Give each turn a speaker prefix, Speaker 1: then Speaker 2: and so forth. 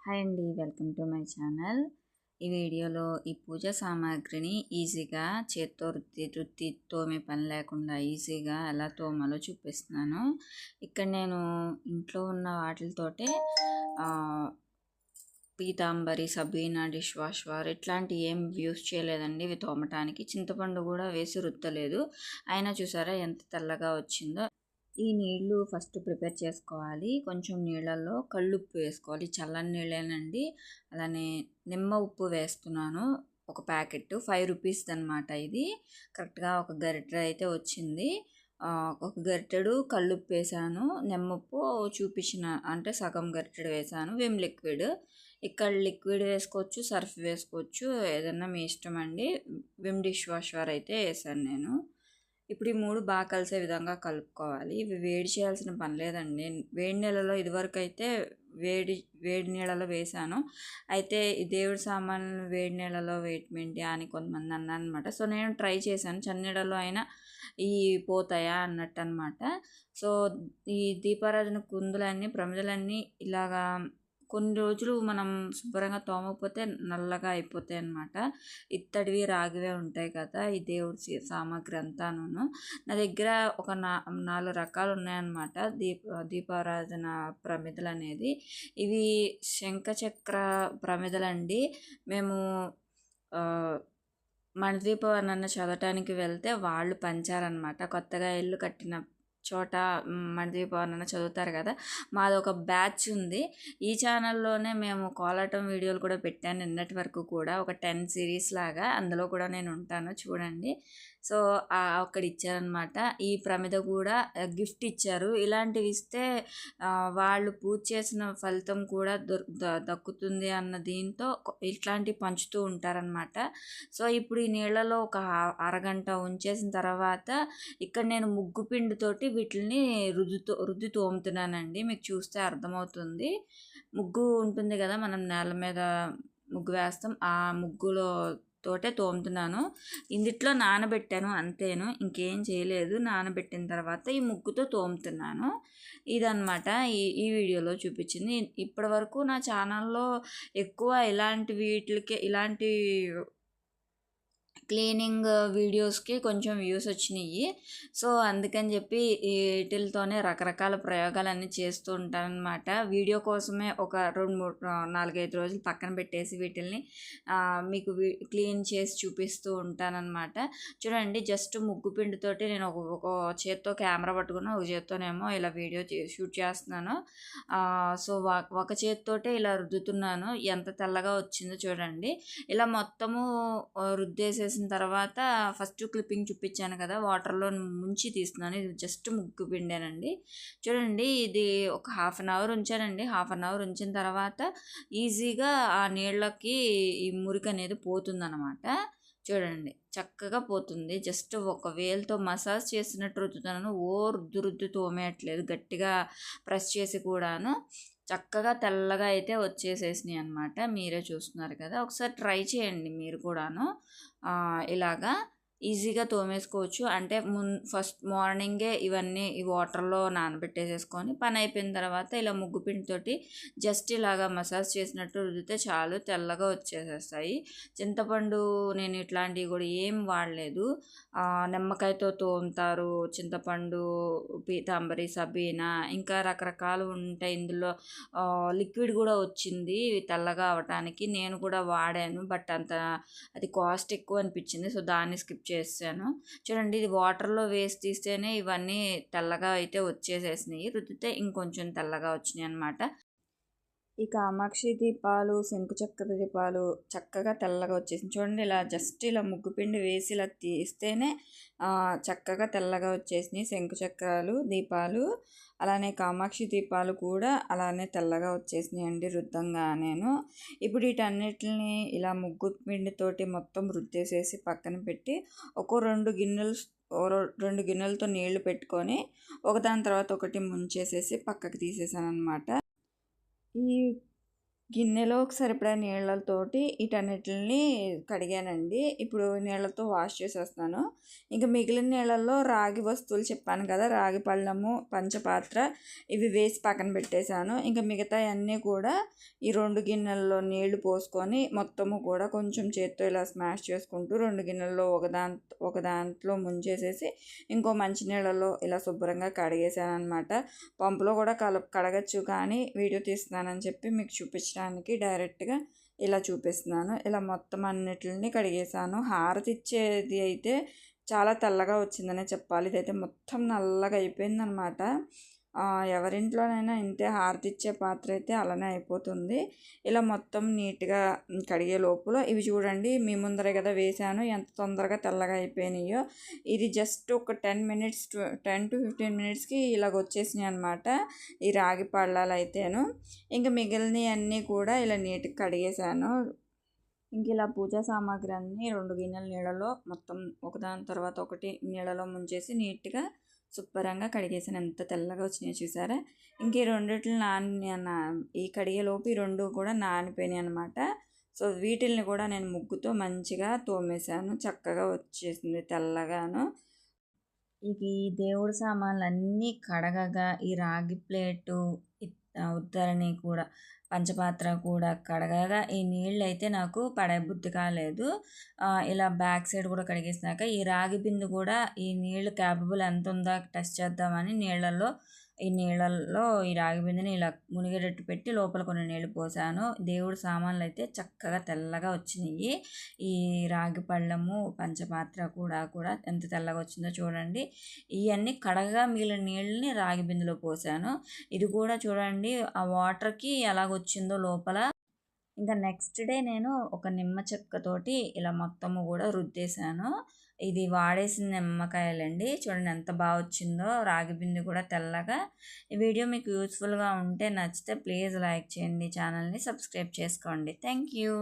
Speaker 1: Hi అండి, welcome to my channel. ఈ వీడియోలో ఈ పూజ సామాగ్రిని ఈజీగా చేత్తో రుద్ది తోమే పని లేకుండా ఈజీగా ఎలా తోమాలో చూపిస్తున్నాను. ఇక్కడ నేను ఇంట్లో ఉన్న వాటితోటే పీతాంబరి, సబీనా, డిష్ వాషర్ ఇట్లాంటి ఏం యూస్ చేయలేదండి ఇవి తోమటానికి. చింతపండు కూడా వేసి రుద్దలేదు, అయినా చూసారా ఎంత తెల్లగా వచ్చిందో. ఈ నీళ్లు ఫస్ట్ ప్రిపేర్ చేసుకోవాలి. కొంచెం నీళ్ళల్లో కళ్ళుప్పు వేసుకోవాలి, చల్లని నీళ్ళేనండి. అలానే నిమ్మ ఉప్పు వేస్తున్నాను, ఒక ప్యాకెట్ 5 రూపీస్ అనమాట. ఇది కరెక్ట్గా ఒక గరిటె అయితే వచ్చింది. ఒక గరిటెడు కళ్ళుప్పు వేసాను, నిమ్మప్పు చూపించిన అంటే సగం గరిటెడు వేసాను. విమ్ లిక్విడ్, ఇక్కడ లిక్విడ్ వేసుకోవచ్చు, సర్ఫ్ వేసుకోవచ్చు, ఏదన్నా మీ ఇష్టం అండి. విమ్ డిష్ వాషర్ అయితే వేసాను నేను. ఇప్పుడు ఈ మూడు బాగా కలిసే విధంగా కలుపుకోవాలి. ఇవి వేడి చేయాల్సిన పని లేదండి. వేడి నీళ్ళలో ఇదివరకు అయితే వేడి నీళ్ళలో వేసాను. అయితే ఈ దేవుడి సామాన్లు వేడి నీళ్ళలో వేయటమేంటి అని కొంతమంది అన్నారు అనమాట. సో నేను ట్రై చేశాను, చన్నీళ్ళలో అయినా ఈ పోతాయా అన్నట్టు అనమాట. సో ఈ దీపారాధన కుందులన్నీ ప్రమిదలన్నీ ఇలాగా కొన్ని రోజులు మనం శుభ్రంగా తోమకపోతే నల్లగా అయిపోతాయి అన్నమాట. ఇత్తడివి రాగివే ఉంటాయి కదా ఈ దేవుడి సామాగ్రి అంతాను. నా దగ్గర ఒక 4 రకాలు ఉన్నాయన్నమాట దీపారాధన ప్రమిదలు అనేది. ఇవి శంఖచక్ర ప్రమిదలండి. మేము మణిదీపవర్ణన చదవటానికి వెళ్తే వాళ్ళు పంచారనమాట. కొత్తగా ఇల్లు కట్టిన చోట మణిదీపవర్ణన చదువుతారు కదా, మాది ఒక బ్యాచ్ ఉంది. ఈ ఛానల్లోనే మేము కోలాటం వీడియోలు కూడా పెట్టాను నిన్నటి వరకు కూడా, ఒక 10 సిరీస్ లాగా. అందులో కూడా నేను ఉంటాను, చూడండి. సో అక్కడ ఇచ్చారనమాట. ఈ ప్రమిద కూడా గిఫ్ట్ ఇచ్చారు. ఇలాంటివి ఇస్తే వాళ్ళు పూజ చేసిన ఫలితం కూడా దక్కుతుంది అన్న దీంతో ఇట్లాంటివి పంచుతూ ఉంటారనమాట. సో ఇప్పుడు ఈ నీళ్ళలో ఒక అరగంట ఉంచేసిన తర్వాత ఇక్కడ నేను ముగ్గు పిండితోటి వీటిని రుద్ది తోముతున్నానండి. మీకు చూస్తే అర్థమవుతుంది. ముగ్గు ఉంటుంది కదా, మనం నేల మీద ముగ్గు వేస్తాం, ఆ ముగ్గులో తోటే తోముతున్నాను. ఇందుట్లో నానబెట్టాను అంతేను, ఇంకేం చేయలేదు. నానబెట్టిన తర్వాత ఈ ముగ్గుతో తోముతున్నాను. ఇదన్నమాట ఈ వీడియోలో చూపించింది. ఇప్పటి వరకు నా ఛానల్లో ఎక్కువ ఇలాంటి క్లీనింగ్ వీడియోస్కి కొంచెం వ్యూస్ వచ్చినాయి. సో అందుకని చెప్పి వీటితోనే రకరకాల ప్రయోగాలన్నీ చేస్తూ ఉంటానన్నమాట. వీడియో కోసమే ఒక 4-5 రోజులు పక్కన పెట్టేసి వీటిల్ని మీకు క్లీన్ చేసి చూపిస్తూ ఉంటానన్నమాట. చూడండి, జస్ట్ ముగ్గు పిండితోటి నేను ఒక చేత్తో కెమెరా పట్టుకుని ఒక చేత్తోనేమో ఇలా వీడియో షూట్ చేస్తున్నాను. సో ఒక చేత్తోటే ఇలా రుద్దుతున్నాను. ఎంత తెల్లగా వచ్చిందో చూడండి. ఇలా మొత్తము రుద్దేసేసిన తర్వాత ఫస్ట్ క్లిప్పింగ్ చూపించాను కదా, వాటర్లో ముంచి తీస్తున్నాను. ఇది జస్ట్ ముగ్గు పిండానండి. చూడండి, ఇది ఒక 1/2 అవర్ ఉంచానండి. 1/2 అవర్ ఉంచిన తర్వాత ఈజీగా ఆ నీళ్ళకి ఈ మురికి అనేది పోతుందన్నమాట. చూడండి, చక్కగా పోతుంది. జస్ట్ ఒక వేలుతో మసాజ్ చేసినట్టు రుద్దుతున్నాను, రుద్దు తోమేయట్లేదు, గట్టిగా ప్రెస్ చేసి కూడాను. చక్కగా తెల్లగా అయితే వచ్చేసేసినాయి అనమాట. మీరే చూస్తున్నారు కదా, ఒకసారి ట్రై చేయండి మీరు కూడాను. ఇలాగా ఈజీగా తోమేసుకోవచ్చు. అంటే ఫస్ట్ మార్నింగే ఇవన్నీ ఈ వాటర్లో నానబెట్టేసేసుకొని పని అయిపోయిన తర్వాత ఇలా ముగ్గు పిండితోటి జస్ట్ ఇలాగా మసాజ్ చేసినట్టు రుద్దితే చాలు, తెల్లగా వచ్చేసేస్తాయి. చింతపండు నేను ఇట్లాంటివి కూడా ఏం వాడలేదు. నిమ్మకాయతో తోముతారు, చింతపండు, పీతాంబరి, సబీనా, ఇంకా రకరకాలు ఉంటాయి. ఇందులో లిక్విడ్ కూడా వచ్చింది తెల్లగా అవటానికి. నేను కూడా వాడాను, బట్ అది కాస్ట్ ఎక్కువ అనిపించింది, సో దాన్ని స్కిప్ చేశాను. చూడండి, ఇది వాటర్లో వేసి తీస్తేనే ఇవన్నీ తెల్లగా అయితే వచ్చేసేసినాయి. రుద్దితే ఇంకొంచెం తెల్లగా వచ్చినాయి అనమాట. ఈ కామాక్షి దీపాలు, శంకుచక్ర దీపాలు చక్కగా తెల్లగా వచ్చేసింది. చూడండి, ఇలా జస్ట్ ఇలా ముగ్గుపిండి వేసి ఇలా తీస్తేనే చక్కగా తెల్లగా వచ్చేసినాయి శంకుచక్రాలు దీపాలు. అలానే కామాక్షి దీపాలు కూడా అలానే తెల్లగా వచ్చేసినాయి అండి రుద్దంగా. నేను ఇప్పుడు వీటన్నిటిని ఇలా ముగ్గు పిండితోటి మొత్తం రుద్దేసేసి పక్కన పెట్టి ఒక 2 గిన్నెలతో నీళ్లు పెట్టుకొని ఒకదాని తర్వాత ఒకటి ముంచేసేసి పక్కకి తీసేసాను అనమాట. ఈ గిన్నెలోకి సరిపడా నీళ్ళతోటి వీటన్నిటిని కడిగానండి. ఇప్పుడు నీళ్ళతో వాష్ చేసేస్తాను. ఇంక మిగిలిన నీళ్ళల్లో రాగి వస్తువులు చెప్పాను కదా, రాగి పళ్ళెము, పంచపాత్ర ఇవి వేసి పక్కన పెట్టేశాను. ఇంక మిగతాయన్నీ కూడా ఈ 2 గిన్నెల్లో నీళ్లు పోసుకొని మొత్తము కూడా కొంచెం చేత్తో ఇలా స్మాష్ చేసుకుంటూ 2 గిన్నెల్లో ఒక దాంట్లో ముంచేసేసి ఇంకో మంచి నీళ్ళలో ఇలా శుభ్రంగా కడిగేశాను అనమాట. పంపులో కూడా కడగచ్చు, కానీ వీడియో తీస్తున్నానని చెప్పి మీకు చూపించడానికి డైరెక్ట్గా ఇలా చూపిస్తున్నాను. ఇలా మొత్తం అన్నిటిని కడిగేసాను. హారతి ఇచ్చేది అయితే చాలా తెల్లగా వచ్చిందనే చెప్పాలి. ఇదైతే మొత్తం నల్లగా అయిపోయిందనమాట. ఎవరింట్లోనైనా ఇంతే, హారతి ఇచ్చే పాత్ర అయితే అలానే అయిపోతుంది. ఇలా మొత్తం నీట్గా కడిగే లోపల ఇవి చూడండి, మీ ముందరే కదా వేసాను, ఎంత తొందరగా తెల్లగా అయిపోయినాయో. ఇది జస్ట్ ఒక 10 to 15 మినిట్స్కి ఇలాగ వచ్చేసినాయి అనమాట ఈ రాగి పళ్ళాలు అయితేను. ఇంకా మిగిలినవి అన్నీ కూడా ఇలా నీట్గా కడిగేసాను. ఇంక ఇలా పూజా సామాగ్రి అన్నీ 2 గిన్నెల నీళ్ళలో మొత్తం ఒకదాని తర్వాత ఒకటి నీళ్ళలో ముంచేసి నీట్గా శుభ్రంగా కడిగేసాను. ఎంత తెల్లగా వచ్చినాయో చూసారా. ఇంక ఈ రెండిటిని ఈ కడిగేలోపు ఈ 2 కూడా నానిపోయినాయి అనమాట. సో వీటిల్ని కూడా నేను ముగ్గుతో మంచిగా తోమేశాను. చక్కగా వచ్చేసింది తెల్లగాను. ఇక ఈ దేవుడి సామాన్లు అన్నీ కడగగా ఈ రాగి ప్లేటు, ఉద్దరణి కూడా, పంచపాత్ర కూడా కడగగా ఈ నీళ్ళు అయితే నాకు పడబుద్ధి కాలేదు. ఇలా బ్యాక్ సైడ్ కూడా కడిగేసినాక ఈ రాగి బిందు కూడా ఈ నీళ్ళు క్యాపబుల్ ఎంత ఉందో టెస్ట్ చేద్దామని నీళ్ళల్లో ఈ రాగి బిందుని ఇలా మునిగేటట్టు పెట్టి లోపల కొన్ని నీళ్ళు పోసాను. దేవుడి సామాన్లు అయితే చక్కగా తెల్లగా వచ్చినాయి. ఈ రాగి పళ్ళెము, పంచపాత్ర కూడా ఎంత తెల్లగా వచ్చిందో చూడండి. ఇవన్నీ కడగగా మిగిలిన నీళ్ళని రాగి బిందులో పోసాను. ఇది కూడా చూడండి ఆ వాటర్కి ఎలాగొచ్చిందో లోపల. ఇంకా నెక్స్ట్ డే నేను ఒక నిమ్మ చెక్కతోటి ఇలా మొత్తము కూడా రుద్దేశాను. ఇది వాడేసిన నిమ్మకాయలండి. చూడండి ఎంత బాగా వచ్చిందో, రాగి బిందె కూడా తెల్లగా. ఈ వీడియో మీకు యూస్ఫుల్గా ఉంటే నచ్చితే ప్లీజ్ లైక్ చేయండి, ఛానల్ని సబ్స్క్రైబ్ చేసుకోండి. Thank you.